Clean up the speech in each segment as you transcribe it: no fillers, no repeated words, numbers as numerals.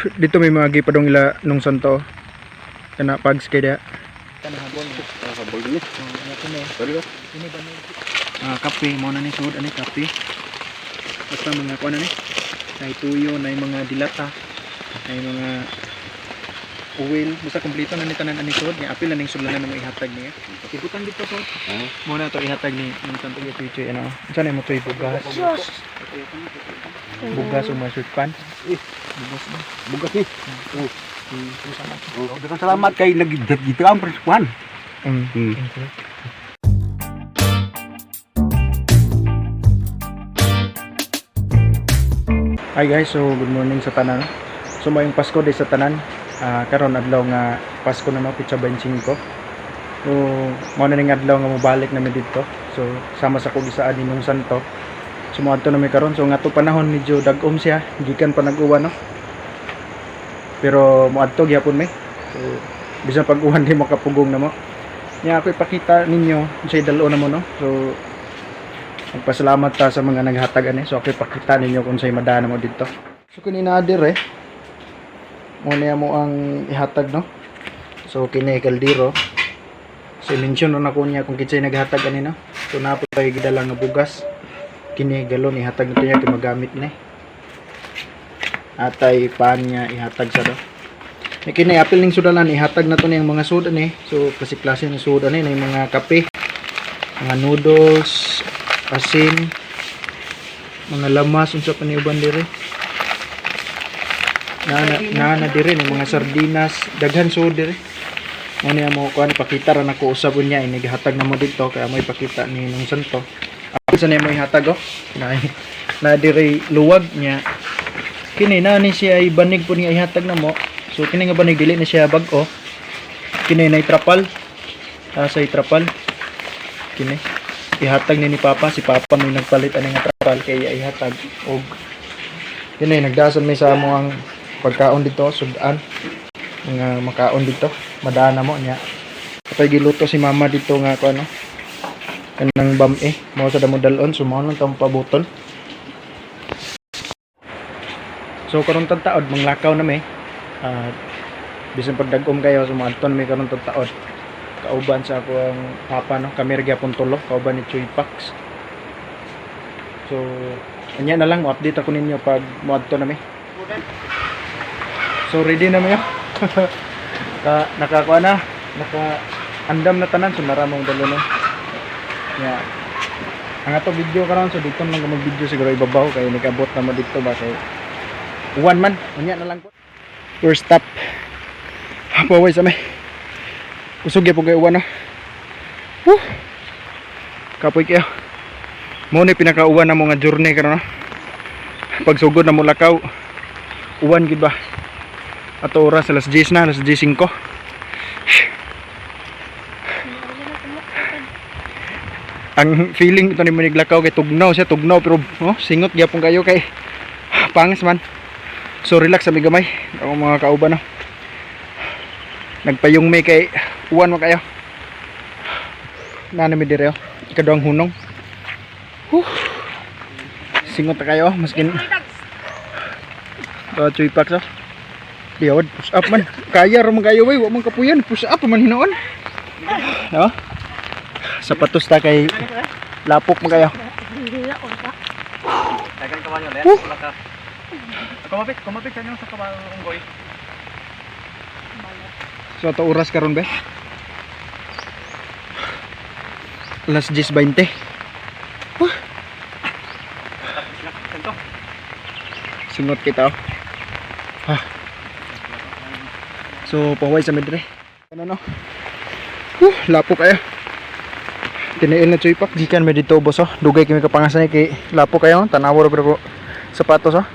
Dito may mga gipadong ila nung santo. Kana pags kay dia. Kana habol mo. Habol ni. Ano ko ni? Sorry ko. Ini ba ni? Kape mo na ni sud ani kape. Basta mga kuan ani. Nay tuyo, nay mga dilata, nay mga oil, basta kompleto na ni tanan ani sud. Nga apil na ning sulanan mo ihatag niya. Ibutan dito sud. Mo na to ihatag ni nung santo ito ano. Unsa na mo to ibugas? Bugas o masud pan. Bugas na. Bugas ni. Daghang salamat kay nagdito ang preskuhan. Hi guys, so good morning sa tanan. So mayong Pasko di sa tanan. Karon adlaw nga Pasko na no, Pitsa 25. So mo na ning adlaw nga mobalik na mi dito. So sama sa kog isa ani nung santo. So moadto na mi karon. So nga to panahon medyo dagom siya, gikan pa nag-uwan no. Pero moadto gyapon mi. So bisan pag-uwan di makapugong na mo. Nya ako ipakita ninyo unsay dalo na mo no. So magpasalamat ta sa mga naghatag ani. So ako ipakita ninyo kung unsay madana mo dito. So kini na dire mo niya mo ang ihatag no. So kini kaldero. So mention na ko niya kung kinsay naghatag ani no. So napo tay gidala nga bugas. Kini galon ihatag nito niya kay magamit ni. Atay paan niya ihatag sa do. Kini apil ning sudalan ihatag na to niyang mga soda ni. So klase ng soda ni na mga kape, mga noodles, asin, mga lamas unsa pa ni uban dire. Na dire ni mga sardinas, daghan so dire. Mo niya mo kuan pakita ra nako usab niya ini gihatag na mo dito kaya mo ipakita ni nung santo. Ako sa niya mo ihatag oh. Na dire luwag niya. Kini na ni siya ay banig po niya ihatag na mo. So kini nga banig dili na siya bag-o. Kini na trapal. Sa trapal. Kini ihatag ni Papa, si Papa may nagpalit ani nga trapal kay ihatag og kini nagdason may sa mo ang pagkaon dito sudan nga makaon dito madana mo niya kapag giluto si mama dito nga ko ano kanang bam mo sa damo dalon sumaon lang tong pabuton. So karon taod manglakaw na mi bisan pagdagom kayo sumadton mi karon taod kauban sa ako ang papa no kami gyapon tulo kauban ni Chuy Pax. So anya na lang update ako ninyo pag moadto na mi. So ready na mi nakakuha na naka-andam na tanan so naramong dalo no. Yeah. Ang ato video karon so dito lang mag video siguro ibabaw kay nagabot na mo dito ba kay uwan man anya na lang po. First stop. Paway sa mi. Usog ya po kayo uwan no. Kapoy kayo. Mo ni pinaka-uwan na mga journey karon no. Pagsugod na mo lakaw. Uwan gid ba? Ato oras alas 10 na, alas 10:05. Ang feeling ito ni maniglakaw kay tugnaw siya, tugnaw pero singot gyapon kayo kay pangas man. So relax sa gamay. Ako mga kauban no. Nagpayong may kay uwan mo kayo. Nanami dire oh. Ikaduhang hunong. Singot na kayo maskin. Chuy Pax oh. Diawad push up man. Kaya ra man kayo way, wa man kapuyan, push up man hinoon. No? Sapatos ta kay lapok man kayo. Dagan ka man yo le. Kumapit sa inyo sa kabaong So ato oras karon be. Alas 10:20. Singot kita oh. So paway sa midre. Ano no? Lapo kayo. Tinail na Chuy Pax. Gikan may dito boss oh. Dugay kami kapangasan kay lapo kayo. Tanawa ra ko sapatos oh.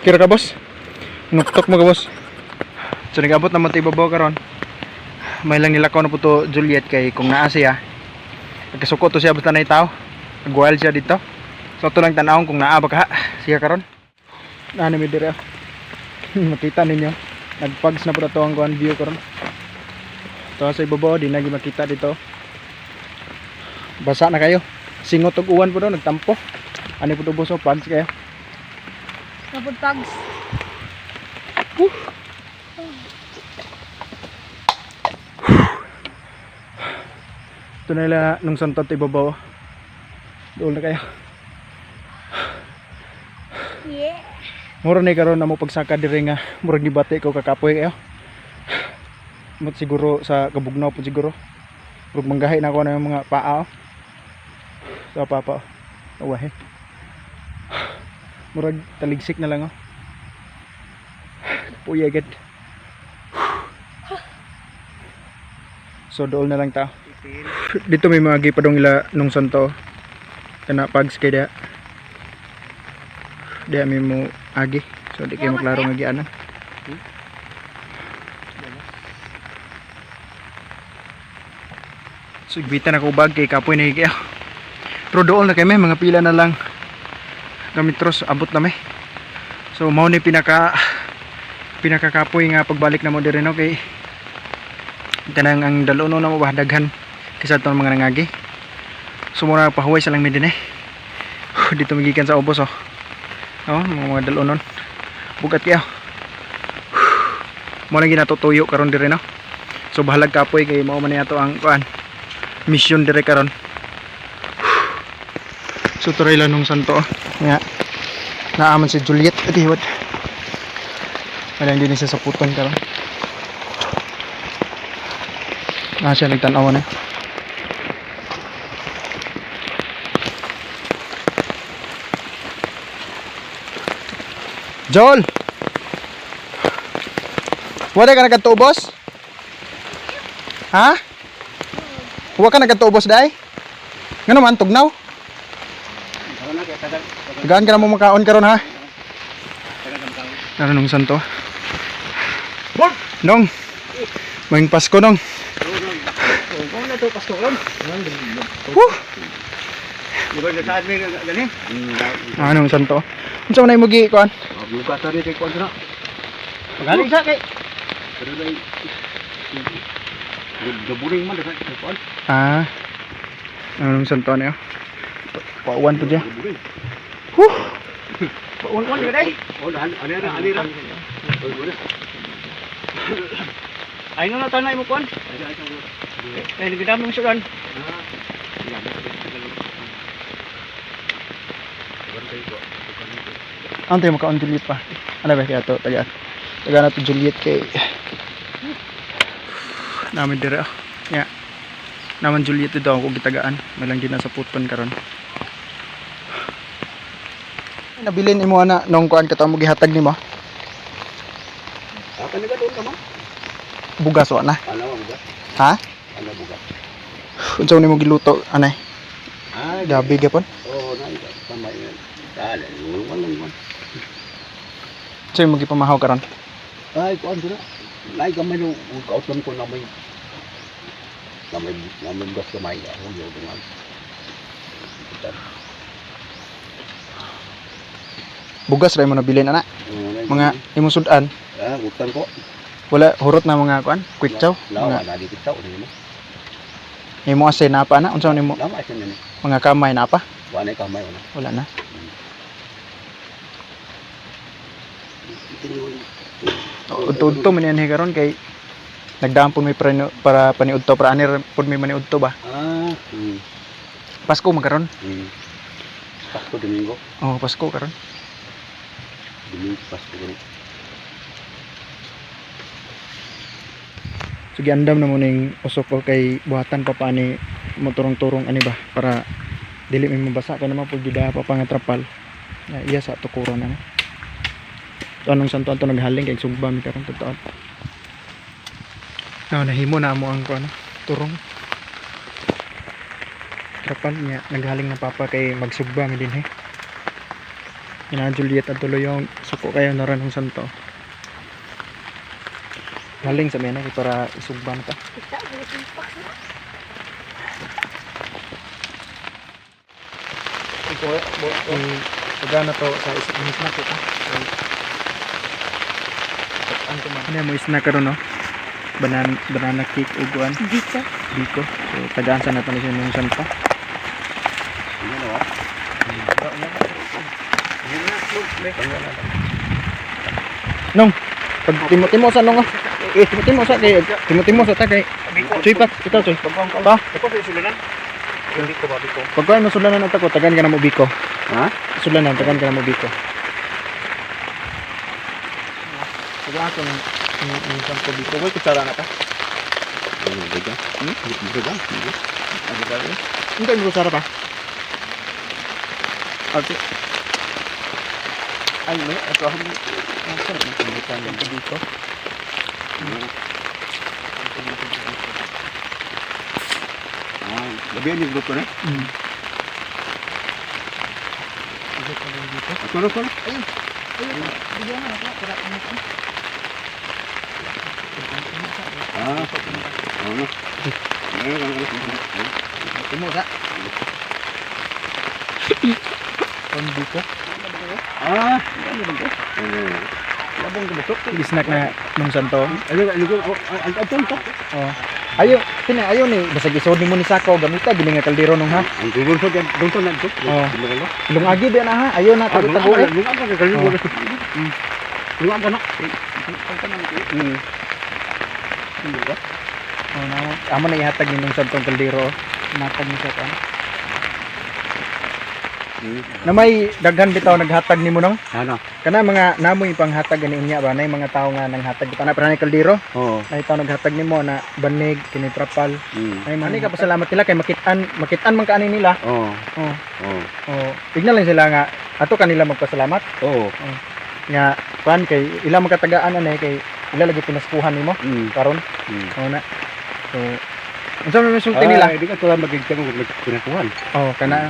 Kira ka boss? Nuktok mo ka boss? So nagabot naman tayo ibabaw karon. May lang nilakaw na po to Juliet kay kung naa siya. Nagkasuko to siya basta na tao. Nag-wild siya dito. So ito lang tanawon kung naa ba ka siya karon. Ano mi dire. Makita ninyo. Nagpags na po na to ang kuan view karon. To sa ibabaw di na makita dito. Basa na kayo. Singot og uwan po do nagtampo. Ani po to boss pags kayo. Napod tags. Ito na nila nung santot ibabaw. Doon na kayo. Yeah. Mura ni karon na mo pagsaka diri nga murag gibati ko kakapoy kayo. Mot siguro sa kabugnaw po siguro. Murag manggahi na ako na yung mga paa. Sa papa. Awahe. Murag taligsik na lang oh. Puya agad. So doon na lang ta. Dito may mga gipadong ila nung santo. Kana pags kay dia. Dia may mo agi. So di kayo maklaro nga gianan. So igbitan ako bag kay kapoy na higayo. Pero doon na kami mga pila na lang. Gamitros abot na may. So mao ni pinakakapoy nga pagbalik na mo diri no kay kanang ang daluno na mo ba daghan kaysa itong mga nangagi. So muna pahuway sa lang mi din eh. Dito magikan sa ubos oh. Oh, mga dalunon. Bugat kayo. Mo na ginatutuyo karon diri no. So bahalag kapoy kay mao man ni ato ang kuan. Mission dire karon. So turay lang nung santo oh. Nga. Naaman si Juliet at hiwat. Wala din siya sa puton karon. Siya nagtanaw na. Joel! Wala ka nagkatubos? Ha? Huwag ka nagkatubos dahi? Nga naman, tugnaw? Tagaan ka na mo makaon karon ha? Naranong santo? Nong! Maing Pasko nong! Kung na to pasto ron. Woo! Diba sa saan may galing? Anong santo? Unsa man ay mugi kuan? Buka tari kay kuan na. Magaling sa kay. Pero dai gaburing man kay kuan. Anong santo na yun? Pauwan po dyan. Huh. Pauwan ka dai. Oh, alira. Ay no na tanay mo kuan. Ay nagdamo mo sudan. Antay mo kaon Juliet pa. Ano ba kaya to? Taga na to Juliet kay namin dire. Ya. Naman Juliet dito ako gitagaan. Malang din sa puton karon. Nabilin imo ana nung kuan ka mo gihatag nimo. Apa ni gadon ka man? Bugas wa na. Ano bugas? Ha? Ano bugas? Unsa nimo giluto anay? Gabi gapon. Oh, nai tama yan. Dale, wala. So mo gipamahaw karon. Ay, kuan dira. Nai gamay no outlan ko na may gas gamay ako yo dengan. Bugas ra mo nabilin ana. Mga imo sudan. Utang ko. Wala hurot na mga kuan, quick chow. Lawa na di kita ni mo. Imo asin na pa na unsa nimo? Lama asin ni. Mga kamay na pa? Wala kamay wala. Wala na. Udto man yan karon kay nagdaan pud may para paniudto para anir pud may maniudto ba? Pasko magkaron? Pasko Domingo. Oh, Pasko karon. Domingo Pasko karon. Sige andam na mo ning usok ko kay buhatan pa ni moturong-turong ani ba para dili may mabasa kay naman pud gida pa pangatrapal. Iya sa tukuran na. Anong santo anto naghaling kay sugba mi karon totoo. Nahimo na mo ang ano, turong. Trapal niya naghaling na papa kay magsugba mi din he. Ina Juliet at tuloy yung suko kayo naran ng santo. Galing sa mena para isugban ta. Ito na to sa isang snack ito. Ano mo snack karon no? Banana cake uguan. Dito. Biko. So tagaan sa natin siya ng santo. Ano na wa? Nong, pag timo-timo sa nong. Timo-timo sa kay timo-timo sa ta kay. Choy pa, ikaw choy. Ba? Ako sa sulanan. Hindi ko babi ko. Pag kuan mo sulanan ang tako, tagan ka na mo biko. Ha? Sulanan, tagan ka na mo biko. Sige ako ng sampo biko. Koy kutsara na ta. Ano ba dyan? Hindi ba? Hindi. Ano ba dyan? Hindi mo kutsara pa. Okay. Ay, may ito ako. Ang sarap ng pagkitan ng biko. Ah, labihan yung grupo na. Ako na. Ayun. Bigyan na ako. Para ano ko. Ah, ano? Timo sa. Kon biko. Ah, labong kabusok. Snack na nung santo. Ano ko? Ang tonto. Oh. Ayo, ayo ni basag isod ni mo ni sako gamita gini nga kaldero nung ha. Ang dulon ko dyan. Dulon na ito. Oh. Ilong agi ba na ha? Ayo na tago-tago eh. Lunga ka kalimutan mo. Lunga ka na. Oh, na amo na ihatag ni nung santong kaldero. Natag ni sa kan. Na may daghan bitaw naghatag nimo nung. Ano? Kana mga namoy panghatag ani unya ba nay mga tawo nga nanghatag kita na para ni kaldero. Oo. Nay tawo naghatag nimo na banig kini trapal. Ay mani ka pasalamat nila kay makitan man kaani nila. Oo. Oh. Oo. Oh, tignan lang sila nga ato kanila magpasalamat. Oo. Nga kuan kay ila magkatagaan ani kay ila lagi pinaskuhan nimo karon. Oh na. So unsa man sulti nila? Hindi ka tulang magiging pinakuhan. Oh, kana.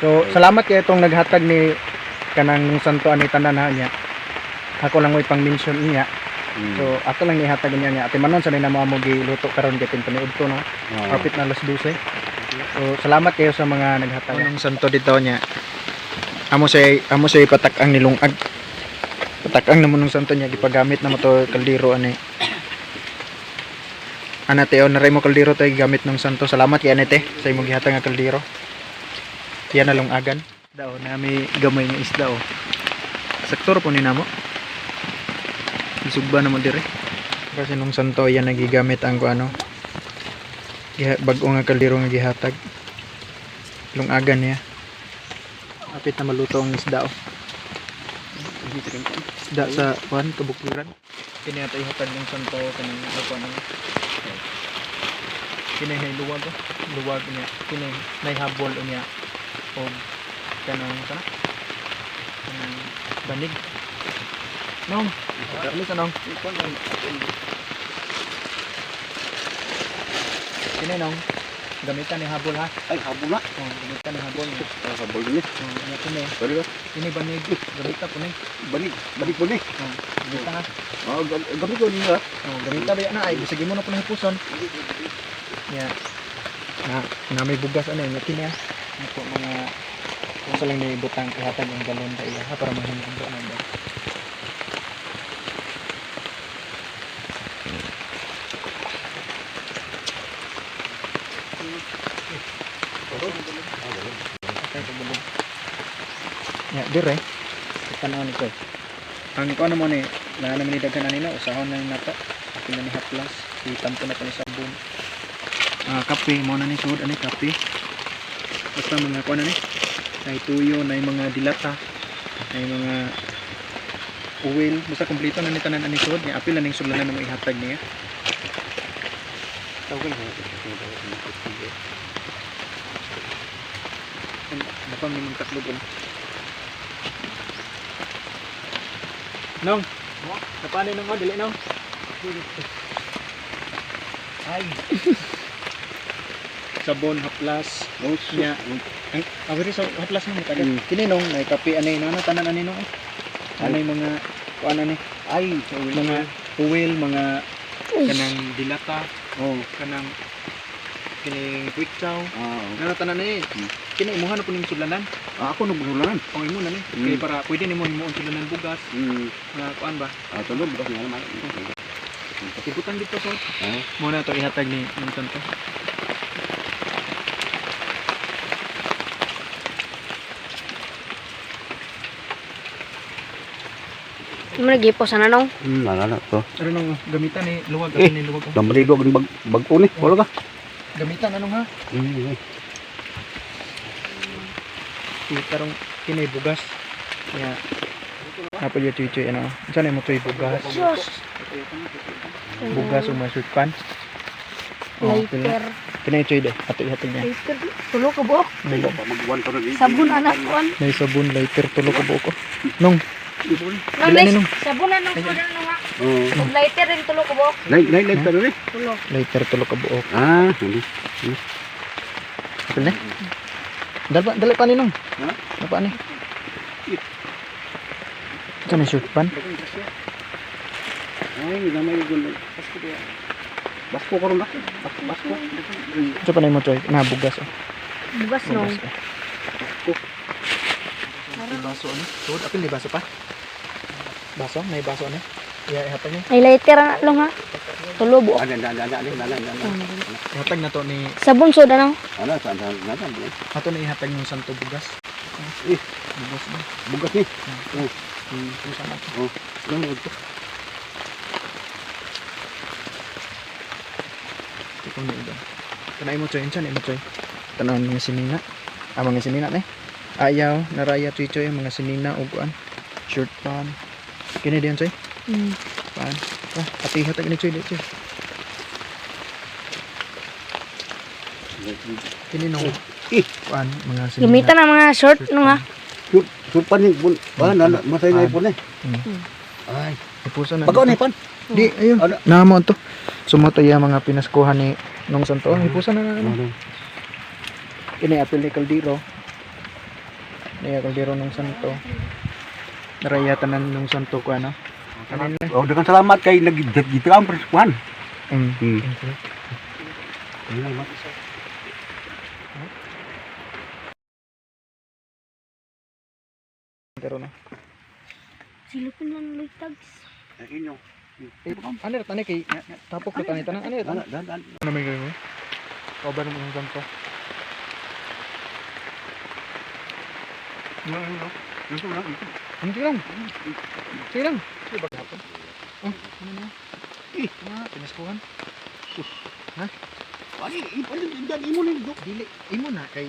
So, salamat kay itong naghatag ni kanang santo ani tanan niya. Ako lang mo'y pang-mention niya. So, ako lang nihatag niya. Ate Manon sanay na mo giluto karon gatin paniud to no. Kapit na alas 12. So, salamat kayo sa mga naghatag ng santo dito niya. Amo say patak-ang nilungag. Patak-ang naman ng santo niya gipagamit na mo to kaldero ani. Anate on naray mo kaldero tay gamit ng santo. Salamat kay anete sa imong gihatag nga kaldero. Yan na lungagan. Daw na may gamay nga isda oh. Sektor po ni namo. Isugba naman dire. Kasi nung santo yan nagigamit ang ano. Bag-o nga kaldero nga gihatag. Lungagan niya. Apit na maluto ang isda oh. Isda sa kuan kabukliran. Kini ata ihatag ng santo kanang ako nang. Kini hay luwag oh. Luwag niya. Kini nay habol niya. O kanang sana kanang banig nong ali ka nong kini nong gamitan ni habol ha Ay, habol na. gamitan ni habol Habol niya. kini Sorry ba? kini banig gamita ko ni Balik po ni. gamita ha Gabi ko niya. gamita ba yan na ay bisagi mo na po na hipuson na may bugas ano yung kini ha po mga kung sa lang may butang ihatag ang galon ka iya para mahimuan ko ano ba ya dire tanaw ni ko ang ko ano mo ni na naman ni daghan ani na usahon na yung nata pila ni haplas itampo na pa ni sabon kape mo na ni sud ani kape basta mga kuan ani ay tuyo na yung mga dilata ay mga oil basta kompleto na ni tanan ani sud ni apil na ning sulanan na mo ihatag niya tawag na napam ni mong taklogon nong napani nong mo dili nong ay sabon haplas niya ang awiri sa haplas mo taga kini nong nay kape anay nana tanan ani nong anay mga kuan ani Ay, mga oil mga kanang dilata kanang kini quick chow nana tanan ani kini imuha na po ning sudlanan ako nagbulan. o imo na ni kay para pwede nimo himuon sudlanan bugas mga kuan ba Tulog bukas nga naman. ibutan dito so mo na to ihatag ni ng santo Mo nagipo sa nanong. Nalala to. Ano nang gamitan ni luwag Eh. ni luwag. Damaligo ang bag-o ni. Wala ka. Gamitan anong ha? Tarong kini bugas. Ya. Apa dia cuy ano? Sana mo cuy bugas. Diyos. Bugas o masud pan. Later. Kini cuy deh. Hati-hati niya. Later. Tulo ka buok. May Magwan to na. Sabon anak kuan. may sabon lighter tulo ka buko. Nong, Nang Ilan ninong? sabon anong kuan nung ha. Oo. Ug lighter rin tulo ka buok. Nay pero ni. Tulo. lighter tulo ka buok. Ah, hindi. Pwede? Dali pa ni nong. Ha? Dali pa ni. Sana shoot pan. Ay, namay gun. Basko ko ron ba? Basko. Sa pa mo cuy. Na bugas oh. Bugas nung. May baso ano? Sud apil ni baso pa. Baso, may baso ano? Iya, ihatag niya. Ay lighter anak long ha. Tulo buok. Ada. Ihatag na to ni Sabon sud ano. Ana sa na. ato na ihatag ng santo bugas. Eh, Bugas na. bugas ni. Pusa na. Oh, ano to? Ikaw na iba. Tanay mo choy, insan mo choy. Tanan mga sinina. Mga sinina ni. Ayaw, naraya choy choy mga sinina ug kuan. Short pan. Kini diyan choy. Pan. Pati hatag ni choy di choy. Kini no. Kuan mga sinina. Gamitan ang mga short nung ha. Supan ni bun. Ah, masay na ipon eh. Ay, Ipusa na. pagaw ni pan. Di, ayun. Ano? Namo to. Sumato ya mga pinaskuhan ni nung santo. Ipusa na ano. Kini apil ni Caldero. Ni Caldero nung santo. Narayatan nung santo ko ano. Oh, dengan selamat kay nagdito ang perskuhan. Mm. Pero na. Silupin lang litag. Inyo. Ano ra tani kay tapok na tani tanan. Ano ra tani? Dan. Ano may gawin mo? Cover mo yung santo. Hindi lang. Sige lang. Sige ba hapon? Oh, ano na? Pinaskuhan. Ay, ipon din imo ni. Dili, imo na kay